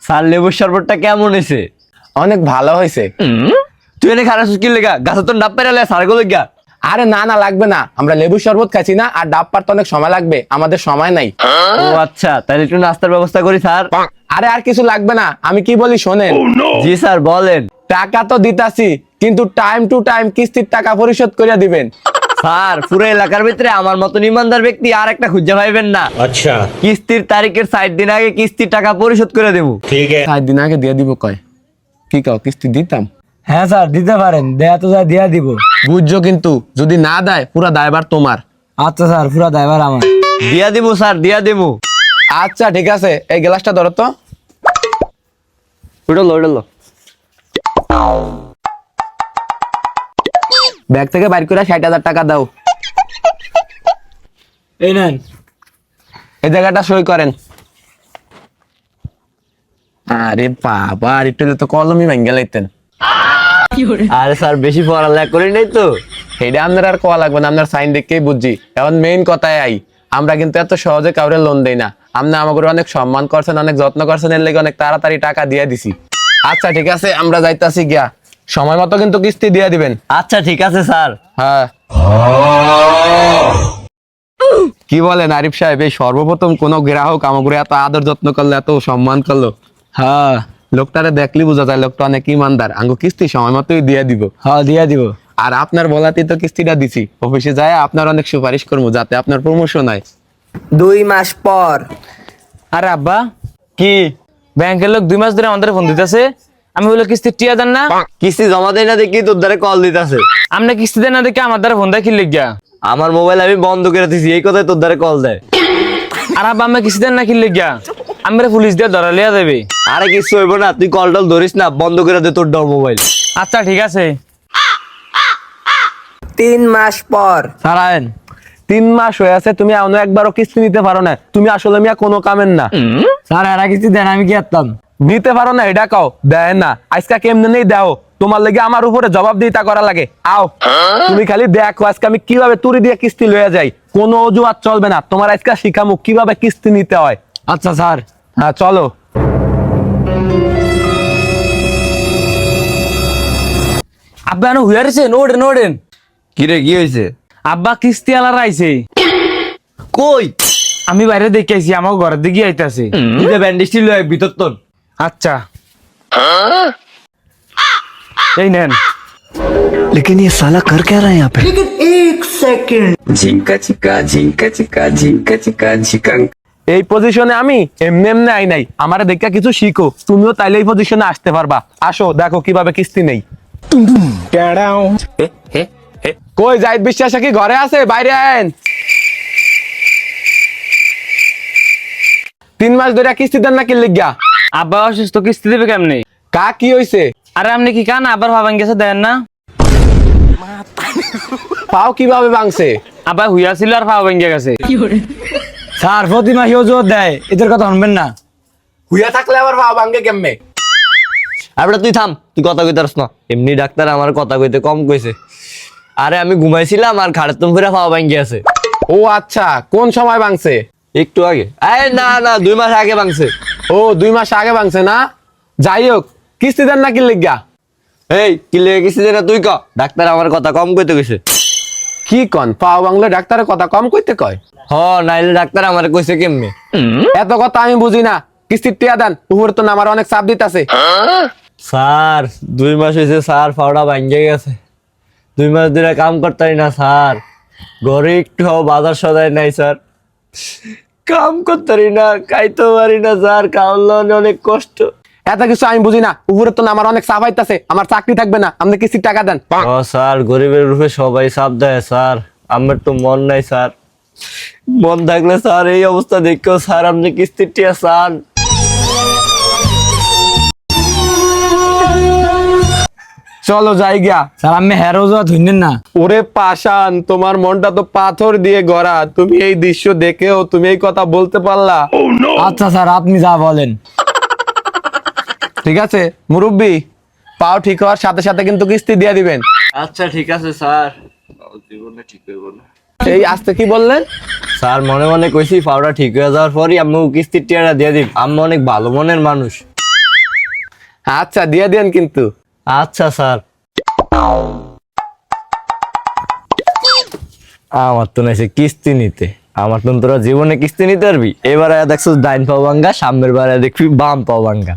Sir লেবুর শরবতটা কেমন হয়েছে? অনেক ভালো হয়েছে। তুই এনে খারাপ কি লেগা গাছ তো ডাব পেরালে স্যার গো লেগা। আরে না না লাগবে না, আমরা লেবুর শরবত খাচ্ছি না, আর ডাব পারতে অনেক সময় লাগবে, আমাদের সময় নাই। ও আচ্ছা, তাহলে একটু নাস্তার ব্যবস্থা করি স্যার। আরে আর কিছু লাগবে না, আমি কি বলি শোনেন। জি স্যার বলেন। টাকা তো দিতাছি, কিন্তু টাইম টু টাইম কিস্তির টাকা পরিশোধ করে দিবেন। স্যার পুরো এলাকার ভিতরে আমার মতন ইমানদার ব্যক্তি আর একটা খুঁজে পাইবেন না। अच्छा কিস্তির তারিখের 60 দিন আগে কিস্তির টাকা পরিশোধ করে দেবো। ठीक है। 7 দিন আগে দিয়ে দিব কয়? কি কাও কিস্তি দিতাম? হ্যাঁ স্যার দিতে পারেন, দেয়া তো যায় দিয়া দিব। বুঝছো, কিন্তু যদি না দেয় পুরা দায়ভার তোমার। আচ্ছা স্যার, পুরা ড্রাইভার আমার। দিয়া দেবো স্যার, দিয়া দেবো। আচ্ছা ঠিক আছে, এই গ্লাসটা ধরো তো। উঠলো। ব্যাগ থেকে বাইর করে 60,000 টাকা দাও। এই নেন। এই জায়গাটা সই করেন। আরে বাবা, আর একটু তো কলমই ভেঙে লাইতেন। আরে স্যার বেশি পড়ালেখা করি নাই তো। এটা আপনার আর কোয়া লাগবে না, আপনার সাইন দেখেই বুঝছি। এখন মেইন কথায় আই, আমরা কিন্তু এত সহজে কাউরে লোন দেই না। আপনি আমাকে অনেক সম্মান করছেন, অনেক যত্ন করছেন, এর লেগে অনেক তাড়াতাড়ি টাকা দিয়ে দিছি। আচ্ছা ঠিক আছে, আমরা যাইতাছি গিয়া, সময় মতো কিন্তু কিস্তি দিয়ে দিবেন। আচ্ছা ঠিক আছে স্যার। হ্যাঁ। কি বলেন আরিফ সাহেব, এই সর্বপ্রথম কোন গ্রাহক আমাকে এত আদর যত্ন করলো, এত সম্মান করলো। হ্যাঁ লোকটারে দেখলি বোঝা যায় লোকটা অনেক ইমানদার। আঙ্গু কিস্তি সময় মতোই দিয়ে দিব। হ্যাঁ দিয়া দিব। আর আপনার বলাতেই তো কিস্তিটা দিছি। অফিসে যায় আপনার অনেক সুপারিশ করবো, যাতে আপনার প্রমোশন হয়। 2 মাস পর। আরে আব্বা, কি ব্যাংকের লোক 2 মাস ধরে আমাদের ফোন দিতেছে। আমি বলে কিস্তি টিয়া দেন না। কিস্তি জমা দেয় না দেখি তোর দ্বারা কল দিতেছে। আপনি কিস্তি দেন না দেখে আমার দ্বারা ফোন দেয় কি লিখিয়া। আমার মোবাইল আমি বন্ধ করে দিছি, এই কথাই তোর দ্বারা কল দেয়। আর আব্বা আমি কিস্তি দেন না কি লিখিয়া, আমি পুলিশ দিয়ে ধরা লিয়া দেবে। আরে কিছু হইব না, তুই কল টল ধরিস না, বন্ধ করে দে তোর ডর মোবাইল। আচ্ছা ঠিক আছে। 3 মাস পর। সারায়ন 3 মাস হয়ে আছে, তুমি এখনো একবারও কিস্তি নিতে পারো না। তুমি আসলে মিয়া কোনো কামের না। স্যার এরা কিস্তি দেন, আমি কি আত্তাম। নিতে পারো না এটা কাও দেয় না। আজকে কেমনে নেই দাও, তোমার লেগে আমার উপরে জবাব দিতে করা লাগে। আও তুমি খালি দেখো আজকে আমি কিভাবে তুড়ি দিয়ে কিস্তি লয়ে যাই। কোনো অজুহাত চলবে না, তোমার আজকে শিখামু কিভাবে কিস্তি নিতে হয়। আচ্ছা স্যার। হ্যাঁ চলো। আব্বা এনে হুয়ারেছেন, ওড়েন ওড়েন। কিরে কি হয়েছে? আব্বা কিস্তি আলার আইছে। কই? আমি বাইরে দেখে আইছি, আমার ঘরের দিকে আইতাছে। তুই ব্যান্ডেজটি লয় ভিতর তোর। আচ্ছা এই নেন। लेकिन ये साला कर क्या रहा है यहाँ पे? झिंका चिका झिंका चिका झिंका चिका झिका। এই পজিশনে আমি এমনি এমনি আই নাই, আমারে দেখা কিছু শিখো। তুমিও তাইলে এই পজিশনে আসতে পারবা। আসো দেখো কিভাবে কিস্তি নেই। কই জাহিদ বিশ্বাস কি ঘরে আছে? বাইরে আয়েন। 3 মাস ধরে কিস্তি দেন না কি লিগা? আব্বা অসুস্থ, কিস্তি দেবে কেমনে? কা কি হইছে? আরে আপনি কি কান আবার ভাবান গেছে দেন না? পাও কিভাবে ভাঙছে? আবার হুইয়া ছিল আর ভাবা ভেঙে গেছে। স্যার প্রতি মাসেও জোর দেয়, এদের কথা শুনবেন না। হুইয়া থাকলে আবার পাও ভাঙে কেমনে? আরে তুই থাম, তুই কথা কইতারস না। এমনি ডাক্তার আমার কথা কইতে কম কইছে। আরে আমি ঘুমাইছিলাম আর খাড়ে তুম ফিরে পাওয়া ভাঙ্গি আছে। ও আচ্ছা, কোন সময় ভাঙছে? একটু আগে। আরে না 2 মাস আগে ভাঙছে। ও 2 মাস আগে ভাঙছে না? যাই হোক, কিস্তি দেন না কি লিগা? এই কি লেগে গেছিস না তুই ক? ডাক্তার আমার কথা কম কইতে কইছে। কি কন, পাও ভাঙলে ডাক্তারের কথা কম কইতে কয়? হ নাইলে ডাক্তার আমার কইছে কেমনে? এত কথা আমি বুঝি না। কিস্তির টিয়া দেন, উপরে তো আমার অনেক চাপ দিতেছে। স্যার 2 মাস হয়েছে স্যার, ফাওড়া ভাঙ্গে গেছে। 2 মাস ধরে কাম করতারি না স্যার, ঘরে একটু বাজার সদাই নাই স্যার, কাম করতারি না, খাইতে পারি না স্যার, খাওয়ার অনেক কষ্ট। এত কিছু আমি বুঝি না, উপরে তো আমার অনেক চাপ আইতাছে। আমার চাকরি থাকবে না, আপনি কিস্তির টাকা দেন। ও স্যার, গরিবের রূপে সবাই চাপ দেয় স্যার, আমার তো মন নাই স্যার। মন থাকলে স্যার এই অবস্থা দেখো স্যার, আপনি কিস্তির টিয়া চান। চলো যাই গিয়া। স্যার আমি হেরো যাওয়া ধুইনেন না। ওরে পাষাণ, তোমার মনটা তো পাথর দিয়ে গড়া। তুমি এই দৃশ্য দেখেও তুমি এই কথা বলতে পারলা? আচ্ছা স্যার আপনি যা বলেন। ঠিক আছে মুরব্বি, পাও ঠিক হওয়ার সাথে সাথে কিন্তু কিস্তি দিয়ে দিবেন। আচ্ছা ঠিক আছে স্যার, জীবনে ঠিক হইব না। এই আজকে কি বললেন? স্যার মনে মনে কইছি পাউডার ঠিক হয়ে যাওয়ার পরই আম্মু কিস্তির টিয়াটা দিয়ে দিব। আম্মু অনেক ভালো মনের মানুষ। আচ্ছা দিয়ে দেন কিন্তু। আচ্ছা স্যার। আমার তো নাইছে কিস্তি নিতে, আমার তো তোরা জীবনে কিস্তি নিতে পারবি? এবারে দেখছো ডাইন পাও ভাঙ্গা, সামনের বারে দেখবি বাম পাও ভাঙ্গা।